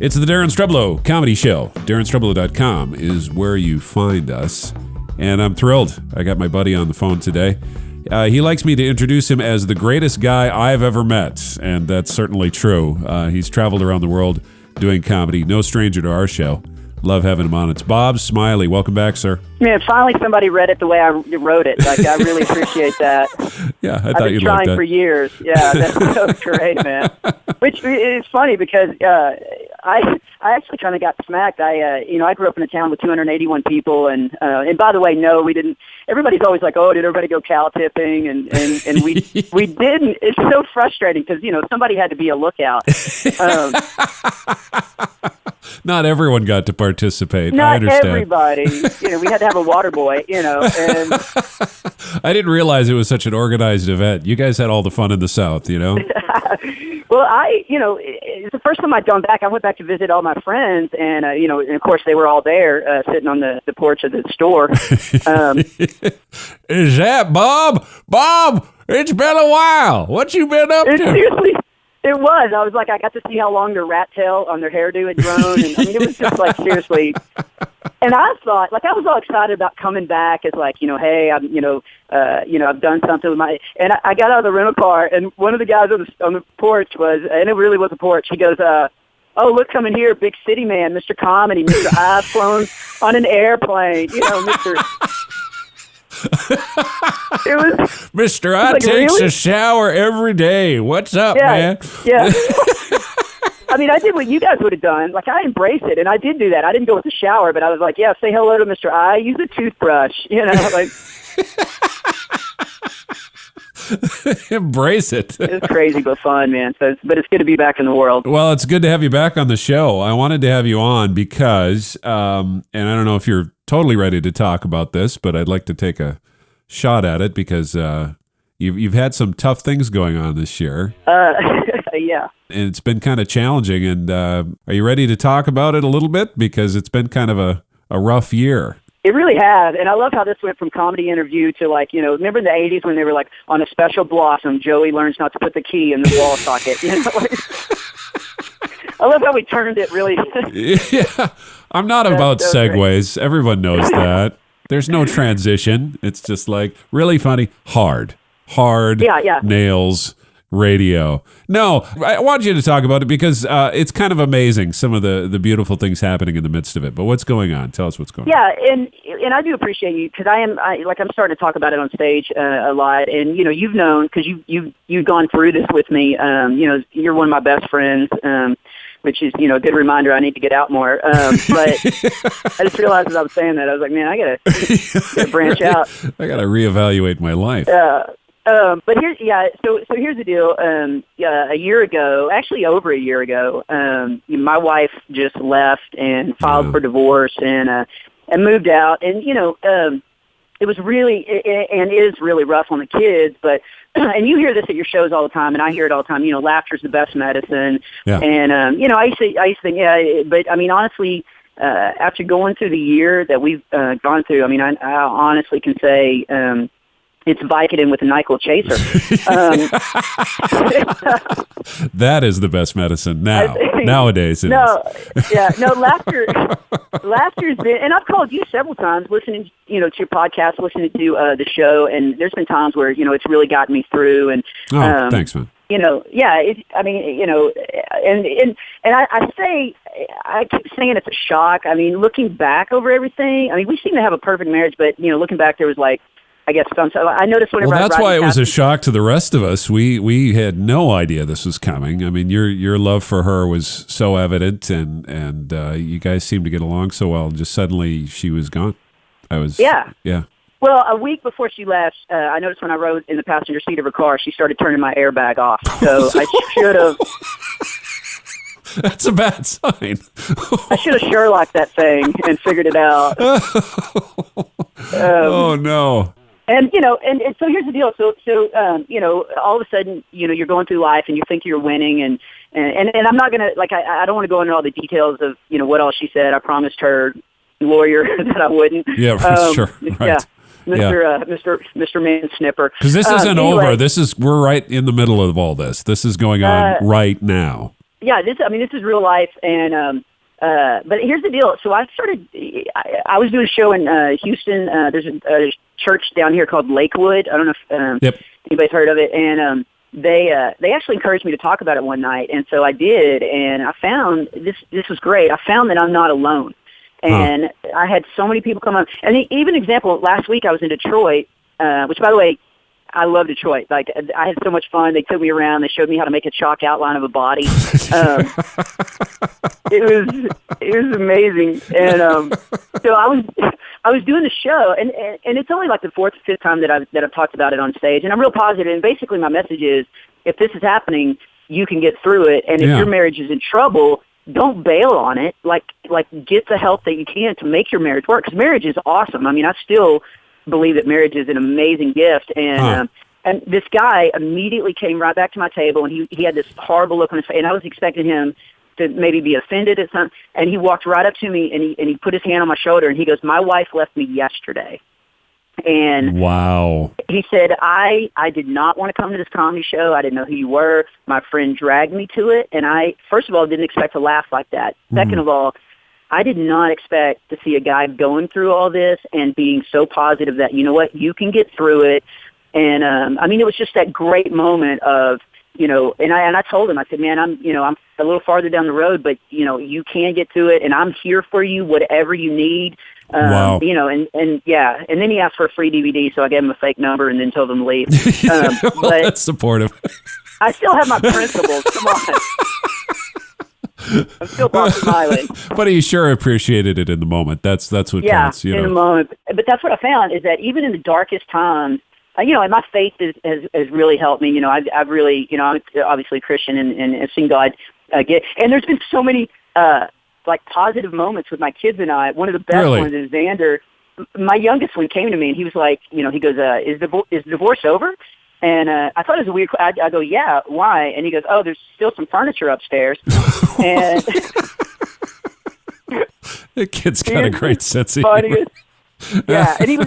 It's the Daren Streblow Comedy Show. DarenStreblow.com is where you find us. And I'm thrilled. I got my buddy on the phone today. He likes me to introduce him as the greatest guy I've ever met. And that's certainly true. He's traveled around the world doing comedy. No stranger to our show. Love having him on. It's Bob Smiley. Welcome back, sir. Man, finally somebody read it the way I wrote it. Like, I really appreciate that. Yeah, I thought you'd like that. I've been trying for years. Yeah, that's so great, man. Which is funny because I actually kind of got smacked. I grew up in a town with 281 people, and by the way, no, we didn't. Everybody's always like, oh, did everybody go cow tipping? And we didn't. It's so frustrating because somebody had to be a lookout. Not everyone got to participate. Not I understand. Everybody. We had to have a water boy. And I didn't realize it was such an organized event. You guys had all the fun in the South, Well, it's the first time I'd gone back. I went back to visit all my friends, and and of course they were all there, sitting on the porch of the store. Is that Bob? Bob, it's been a while. What you been up to? Seriously. It was. I was like, I got to see how long their rat tail on their hairdo had grown, and it was just like, seriously. And I thought, I was all excited about coming back as like, hey, I'm, I've done something with my. And I got out of the rental car, and one of the guys on the porch was, and it really was a porch. He goes, "Oh, look, coming here, big city man, Mr. Comedy, Mr. I've flown on an airplane, Mr." It was Mr. I takes really? a shower every day. What's up, man? Yeah. I mean, I did what you guys would have done. Like, I embraced it, and I did do that. I didn't go with the shower, but I was like, yeah, say hello to Mr. I. Use a toothbrush, like. Embrace it. It's crazy but fun, man. But it's good to be back in the world. Well, it's good to have you back on the show. I wanted to have you on because, and I don't know if you're totally ready to talk about this, but I'd like to take a shot at it because you've had some tough things going on this year. Yeah. And it's been kind of challenging. And are you ready to talk about it a little bit? Because it's been kind of a rough year. It really has, and I love how this went from comedy interview to remember in the 80s when they were like, on a special blossom, Joey learns not to put the key in the wall socket. I love how we turned it really. Yeah, I'm not about so segues. Great. Everyone knows that. There's no transition. It's just like really funny, hard, yeah. Nails. Radio. No, I want you to talk about it because it's kind of amazing, some of the beautiful things happening in the midst of it. But what's going on? Tell us what's going on. Yeah, and I do appreciate you because I'm starting to talk about it on stage a lot. And, you've known because you've gone through this with me. You're one of my best friends, which is, a good reminder I need to get out more. But I just realized as I was saying that, I was like, man, I got to branch out. I got to reevaluate my life. But here's the deal. A year ago, actually over a year ago, my wife just left and filed for divorce and moved out. And, it was really, and is really rough on the kids, but, and you hear this at your shows all the time, and I hear it all the time, laughter's the best medicine. Yeah. And, I used to think, yeah, but I mean, honestly, after going through the year that we've gone through, I mean, I honestly can say, it's Vicodin with a NyQuil chaser. That is the best medicine nowadays. Laughter's been, and I've called you several times listening, to your podcast, listening to the show, and there's been times where, it's really gotten me through. And thanks, man. And I keep saying it's a shock. I mean, looking back over everything, I mean, we seem to have a perfect marriage, but, looking back, there was I guess some. I noticed whenever. Well, that's why it was a shock to the rest of us. We had no idea this was coming. I mean, your love for her was so evident, and you guys seemed to get along so well. And just suddenly, she was gone. Yeah. Well, a week before she left, I noticed when I rode in the passenger seat of her car, she started turning my airbag off. So I should have. That's a bad sign. I should have Sherlocked that thing and figured it out. Oh no. And, and so here's the deal. So all of a sudden, you're going through life and you think you're winning. And I'm not going to, I don't want to go into all the details of, what all she said. I promised her lawyer that I wouldn't. Yeah, sure. Right. Yeah. Mr. Man Snipper. Because this isn't over. We're right in the middle of all this. This is going on right now. This is real life, and but here's the deal. So I was doing a show in Houston. There's a church down here called Lakewood. I don't know if anybody's heard of it, and they actually encouraged me to talk about it one night, and so I did, and I found this was great. I found that I'm not alone. And I had so many people come on. And even example, last week I was in Detroit, which, by the way, I love Detroit. Like, I had so much fun. They took me around. They showed me how to make a chalk outline of a body. It was amazing. And so I was doing the show, and it's only like the fourth or fifth time that I've talked about it on stage. And I'm real positive. And basically, my message is, if this is happening, you can get through it. And if your marriage is in trouble, don't bail on it. Like get the help that you can to make your marriage work. Because marriage is awesome. I mean, I still believe that marriage is an amazing gift. And and this guy immediately came right back to my table, and he had this horrible look on his face. And I was expecting him to maybe be offended at something. And he walked right up to me, and he put his hand on my shoulder, and he goes, "My wife left me yesterday." And wow. He said, I did not want to come to this comedy show. I didn't know who you were. My friend dragged me to it. And I, first of all, didn't expect to laugh like that. Second of all, I did not expect to see a guy going through all this and being so positive that, you know what, you can get through it. And, it was just that great moment of, and I told him, I said, man, I'm a little farther down the road, but, you can get through it, and I'm here for you, whatever you need. Wow. And then he asked for a free DVD, so I gave him a fake number and then told him to leave. Well, but that's supportive. I still have my principles. Come on. I'm still Bob Smiley. But he sure appreciated it in the moment. That's what counts. In the moment. But that's what I found, is that even in the darkest times, and my faith has really helped me. I've really, I'm obviously a Christian and seen God get. And there's been so many positive moments with my kids and I. One of the best ones is Xander. My youngest one came to me, and he was like, he goes, "Is divorce over?" And I thought it was a weird. I go, "Yeah, why?" And he goes, "Oh, there's still some furniture upstairs." And the kid's got a great sense of humor. Yeah, and he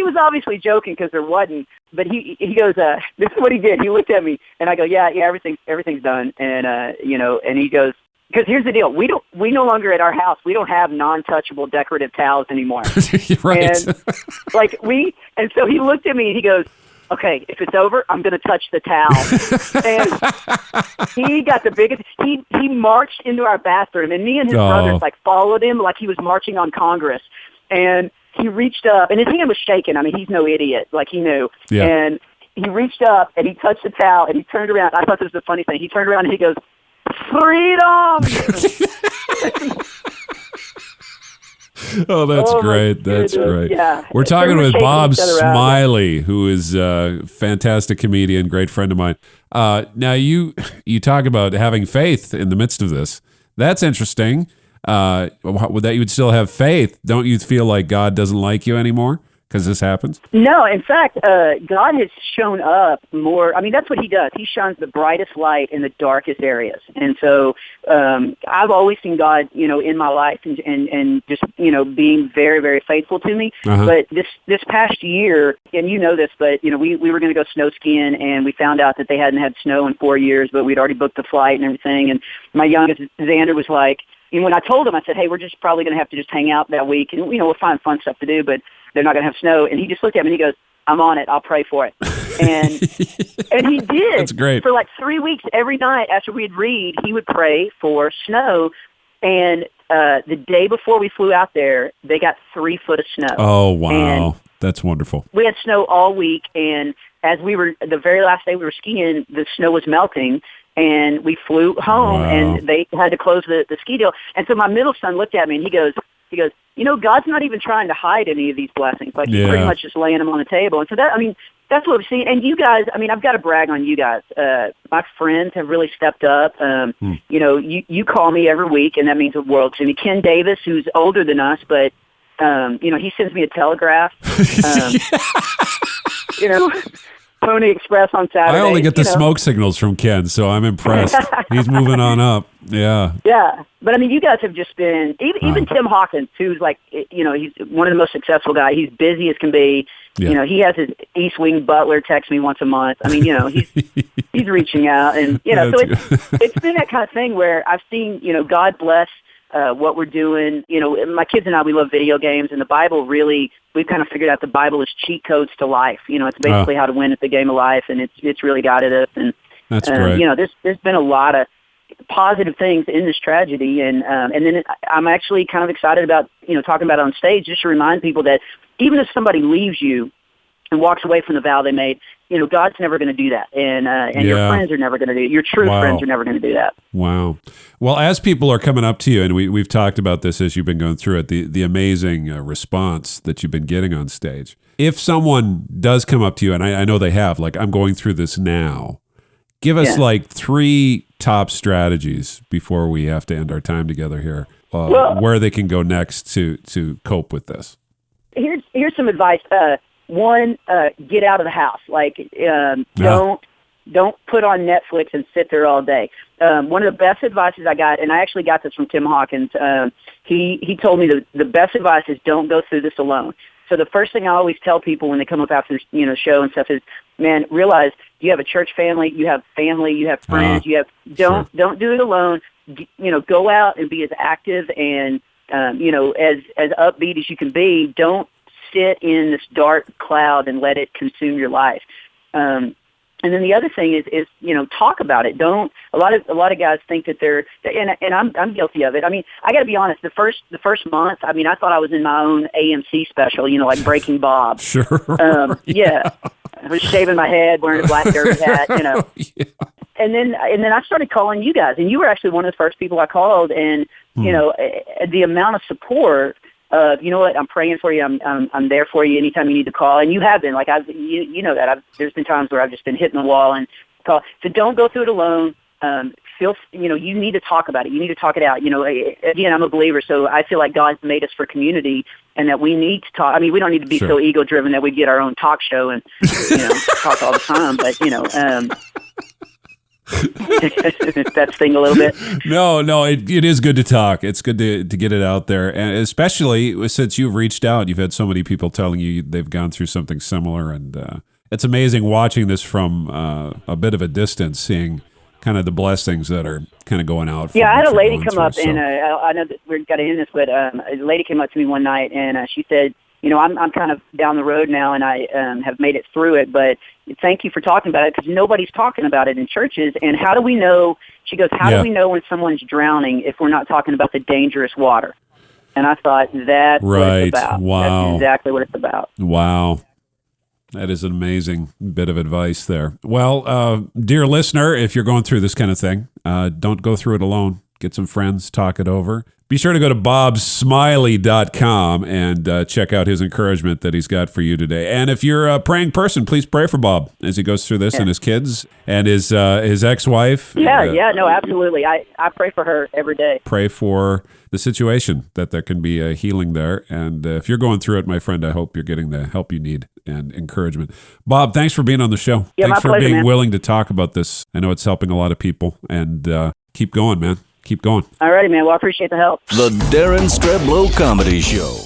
was obviously joking because there wasn't. But he goes, "This is what he did." He looked at me, and I go, "Yeah, everything's done." And and he goes, because here's the deal: we no longer at our house, we don't have non-touchable decorative towels anymore. Right. And so he looked at me and he goes, "Okay, if it's over, I'm going to touch the towel." And he got the biggest. He marched into our bathroom, and me and his brothers followed him like he was marching on Congress. And he reached up, and his hand was shaking. I mean, he's no idiot. Like, he knew. Yeah. And he reached up, and he touched the towel, and he turned around. I thought this was the funny thing. He turned around, and he goes, "Freedom!" Oh, that's great. That's great. Yeah. We're talking with Bob Smiley, who is a fantastic comedian, great friend of mine. Now, you talk about having faith in the midst of this. That's interesting. That you would still have faith. Don't you feel like God doesn't like you anymore because this happens? No, in fact, God has shown up more. I mean, that's what he does. He shines the brightest light in the darkest areas. And so I've always seen God, in my life and just, being very, very faithful to me. But this past year, and you know this, but, we were going to go snow skiing, and we found out that they hadn't had snow in 4 years, but we'd already booked the flight and everything. And my youngest, Xander, was like, when I told him, I said, "Hey, we're just probably going to have to just hang out that week, and we'll find fun stuff to do, but they're not going to have snow." And he just looked at me and he goes, "I'm on it. I'll pray for it." And he did. That's great. For like 3 weeks, every night after we'd read, he would pray for snow. And the day before we flew out there, they got 3 foot of snow. Oh, wow. And that's wonderful. We had snow all week, and as the very last day we were skiing, the snow was melting. And we flew home, and they had to close the ski deal. And so my middle son looked at me, and he goes, God's not even trying to hide any of these blessings. Like, he's pretty much just laying them on the table. And so that's what we've seen. And you guys, I've got to brag on you guys. My friends have really stepped up. You call me every week, and that means the world to me. Ken Davis, who's older than us, but, he sends me a telegraph. Pony Express on Saturday. I only get the smoke signals from Ken, so I'm impressed. He's moving on up. Yeah. Yeah. But, I mean, you guys have just been, even Tim Hawkins, who's like, he's one of the most successful guys. He's busy as can be. Yeah. He has his East Wing butler text me once a month. I mean, he's reaching out. And, so it's been that kind of thing where I've seen, God bless what we're doing. My kids and I, we love video games, and the Bible really, we've kind of figured out the Bible is cheat codes to life. It's basically how to win at the game of life, and it's really guided us. And that's great. There's been a lot of positive things in this tragedy, and then I'm actually kind of excited about talking about it on stage, just to remind people that even if somebody leaves you and walks away from the vow they made, God's never going to do that, and your friends are never going to do it. Your true friends are never going to do that. Wow. Well, as people are coming up to you, and we've talked about this as you've been going through it, the amazing response that you've been getting on stage. If someone does come up to you, and I know they have, like, I'm going through this now, give us like 3 top strategies before we have to end our time together here, where they can go next to cope with this. Here's some advice. One, get out of the house. Like, don't put on Netflix and sit there all day. One of the best advices I got, and I actually got this from Tim Hawkins, he told me the best advice is don't go through this alone. So the first thing I always tell people when they come up after show and stuff is, man, realize you have a church family, you have friends, don't do it alone. Go out and be as active and as upbeat as you can be. Don't sit in this dark cloud and let it consume your life. And then the other thing is talk about it. Don't a lot of guys think that they're, and I'm guilty of it. I mean, I got to be honest. The first month, I mean, I thought I was in my own AMC special, like Breaking Bob. Sure. Yeah. I was shaving my head, wearing a black derby hat, Yeah. And then I started calling you guys, and you were actually one of the first people I called, and the amount of support. You know what? I'm praying for you. I'm there for you anytime you need to call, and you have been. Like that. There's been times where I've just been hitting the wall and call. So don't go through it alone. You need to talk about it. You need to talk it out. Again, I'm a believer, so I feel like God's made us for community, and that we need to talk. I mean, we don't need to be so ego driven that we get our own talk show and talk all the time. But that thing a little bit. No, it is good to talk. It's good to get it out there, and especially since you've reached out, you've had so many people telling you they've gone through something similar, and it's amazing watching this from a bit of a distance, seeing kind of the blessings that are kind of going out. Yeah, I had a lady come up, and I know that we're got to end this, but a lady came up to me one night, and she said, I'm kind of down the road now, and I have made it through it, but thank you for talking about it, because nobody's talking about it in churches. And how do we know, she goes, how do we know when someone's drowning if we're not talking about the dangerous water? And I thought, that's what it's about. Wow. That's exactly what it's about. Wow. That is an amazing bit of advice there. Well, dear listener, if you're going through this kind of thing, don't go through it alone. Get some friends, talk it over. Be sure to go to bobsmiley.com and check out his encouragement that he's got for you today. And if you're a praying person, please pray for Bob as he goes through this, and his kids and his ex-wife. No, absolutely. I pray for her every day. Pray for the situation, that there can be a healing there. And if you're going through it, my friend, I hope you're getting the help you need and encouragement. Bob, thanks for being on the show. Yeah, thanks my for pleasure, being man. willing to talk about this. I know it's helping a lot of people. And keep going, man. Keep going. All righty, man. Well, I appreciate the help. The Daren Streblow Comedy Show.